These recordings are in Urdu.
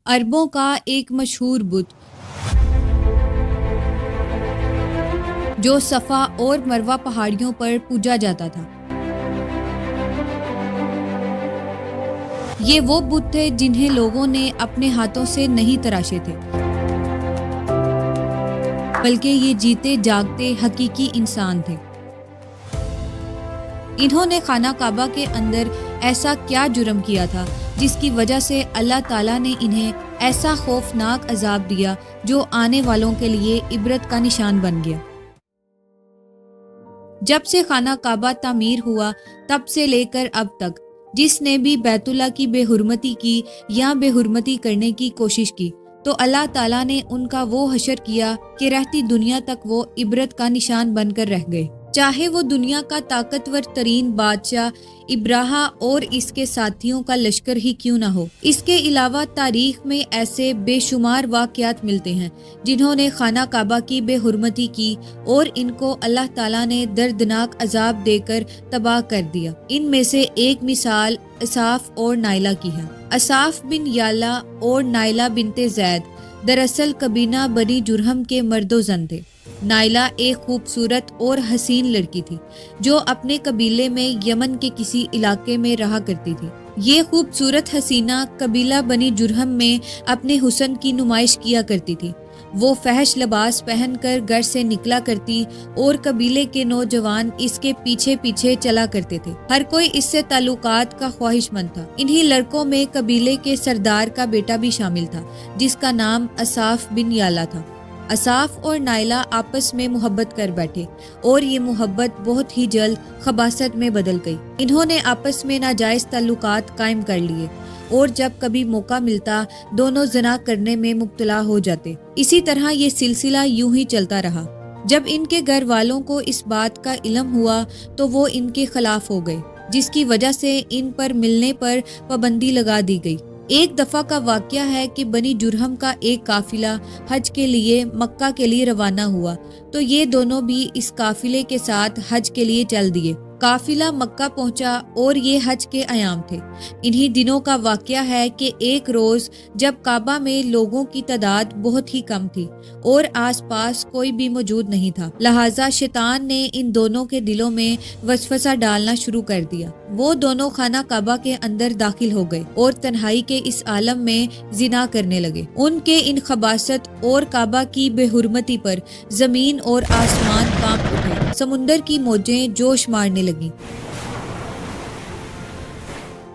عربوں کا ایک مشہور بت جو صفا اور مروہ پہاڑیوں پر پوجا جاتا تھا۔ یہ وہ بت تھے جنہیں لوگوں نے اپنے ہاتھوں سے نہیں تراشے تھے، بلکہ یہ جیتے جاگتے حقیقی انسان تھے۔ انہوں نے خانہ کعبہ کے اندر ایسا کیا جرم کیا تھا جس کی وجہ سے اللہ تعالیٰ نے انہیں ایسا خوفناک عذاب دیا جو آنے والوں کے لیے عبرت کا نشان بن گیا۔ جب سے خانہ کعبہ تعمیر ہوا تب سے لے کر اب تک جس نے بھی بیت اللہ کی بے حرمتی کی یا بے حرمتی کرنے کی کوشش کی تو اللہ تعالیٰ نے ان کا وہ حشر کیا کہ رہتی دنیا تک وہ عبرت کا نشان بن کر رہ گئے، چاہے وہ دنیا کا طاقتور ترین بادشاہ ابراہا اور اس کے ساتھیوں کا لشکر ہی کیوں نہ ہو۔ اس کے علاوہ تاریخ میں ایسے بے شمار واقعات ملتے ہیں جنہوں نے خانہ کعبہ کی بے حرمتی کی اور ان کو اللہ تعالیٰ نے دردناک عذاب دے کر تباہ کر دیا۔ ان میں سے ایک مثال اصاف اور نائلہ کی ہے۔ اصاف بن یالا اور نائلہ بنت زید دراصل کبینہ بنی جرہم کے مرد و زن تھے۔ نائلہ ایک خوبصورت اور حسین لڑکی تھی جو اپنے قبیلے میں یمن کے کسی علاقے میں رہا کرتی تھی۔ یہ خوبصورت حسینہ قبیلہ بنی جرہم میں اپنے حسن کی نمائش کیا کرتی تھی۔ وہ فحش لباس پہن کر گھر سے نکلا کرتی اور قبیلے کے نوجوان اس کے پیچھے پیچھے چلا کرتے تھے۔ ہر کوئی اس سے تعلقات کا خواہش مند تھا۔ انہی لڑکوں میں قبیلے کے سردار کا بیٹا بھی شامل تھا جس کا نام اصاف بن یالا تھا۔ اصاف اور نائلہ آپس میں محبت کر بیٹھے اور یہ محبت بہت ہی جلد خباثت میں بدل گئی۔ انہوں نے آپس میں ناجائز تعلقات قائم کر لیے اور جب کبھی موقع ملتا دونوں زنا کرنے میں مبتلا ہو جاتے۔ اسی طرح یہ سلسلہ یوں ہی چلتا رہا۔ جب ان کے گھر والوں کو اس بات کا علم ہوا تو وہ ان کے خلاف ہو گئے، جس کی وجہ سے ان پر ملنے پر پابندی لگا دی گئی۔ ایک دفعہ کا واقعہ ہے کہ بنی جرہم کا ایک قافلہ حج کے لیے مکہ کے لیے روانہ ہوا تو یہ دونوں بھی اس قافلے کے ساتھ حج کے لیے چل دیے۔ قافلہ مکہ پہنچا اور یہ حج کے ایام تھے۔ انہی دنوں کا واقعہ ہے کہ ایک روز جب کعبہ میں لوگوں کی تعداد بہت ہی کم تھی اور آس پاس کوئی بھی موجود نہیں تھا، لہٰذا شیطان نے ان دونوں کے دلوں میں وسوسہ ڈالنا شروع کر دیا۔ وہ دونوں خانہ کعبہ کے اندر داخل ہو گئے اور تنہائی کے اس عالم میں زنا کرنے لگے۔ ان کے ان خباثت اور کعبہ کی بے حرمتی پر زمین اور آسمان کانپ اٹھے، سمندر کی موجیں جوش مارنے لگیں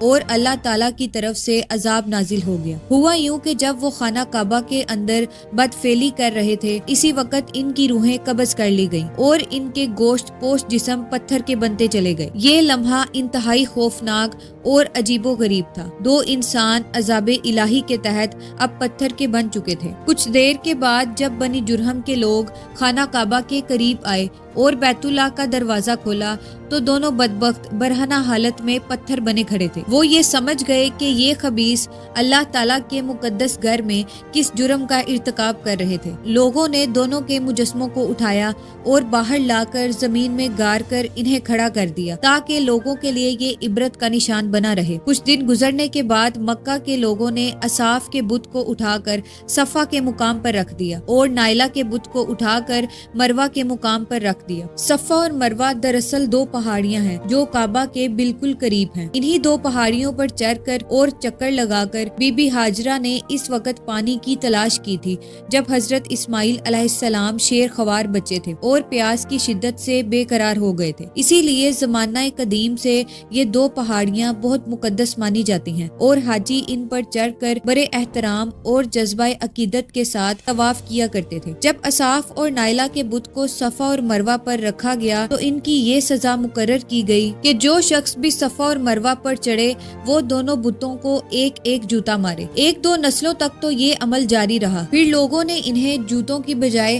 اور اللہ تعالیٰ کی طرف سے عذاب نازل ہو گیا۔ ہوا یوں کہ جب وہ خانہ کعبہ کے اندر بدفعلی کر رہے تھے اسی وقت ان کی روحیں قبض کر لی گئیں اور ان کے گوشت پوش جسم پتھر کے بنتے چلے گئے۔ یہ لمحہ انتہائی خوفناک اور عجیب و غریب تھا۔ دو انسان عذاب الہی کے تحت اب پتھر کے بن چکے تھے۔ کچھ دیر کے بعد جب بنی جرہم کے لوگ خانہ کعبہ کے قریب آئے اور بیت اللہ کا دروازہ کھولا تو دونوں بدبخت برہنہ حالت میں پتھر بنے کھڑے تھے۔ وہ یہ سمجھ گئے کہ یہ خبیث اللہ تعالیٰ کے مقدس گھر میں کس جرم کا ارتکاب کر رہے تھے۔ لوگوں نے دونوں کے مجسموں کو اٹھایا اور باہر لا کر زمین میں گاڑ کر انہیں کھڑا کر دیا تاکہ لوگوں کے لیے یہ عبرت کا نشان بنا رہے۔ کچھ دن گزرنے کے بعد مکہ کے لوگوں نے اصاف کے بت کو اٹھا کر صفا کے مقام پر رکھ دیا اور نائلہ کے بت کو اٹھا کر مروہ کے مقام پر رکھ دیا۔ صفا اور مروہ دراصل دو پہاڑیاں ہیں جو کعبہ کے بالکل قریب ہیں۔ انہی دو پہاڑیوں پر چڑھ کر اور چکر لگا کر بی بی ہاجرہ نے اس وقت پانی کی تلاش کی تھی جب حضرت اسماعیل علیہ السلام شیر خوار بچے تھے اور پیاس کی شدت سے بے قرار ہو گئے تھے۔ اسی لیے زمانہ قدیم سے یہ دو پہاڑیاں بہت مقدس مانی جاتی ہیں اور حاجی ان پر چڑھ کر بڑے احترام اور جذبہ عقیدت کے ساتھ طواف کیا کرتے تھے۔ جب اصاف اور نائلہ کے بت کو صفا اور مروہ پر رکھا گیا تو ان کی یہ سزا مقرر کی گئی کہ جو شخص بھی صفا اور مروہ پر چڑھے وہ دونوں بتوں کو ایک ایک جوتا مارے۔ ایک دو نسلوں تک تو یہ عمل جاری رہا، پھر لوگوں نے انہیں جوتوں کی بجائے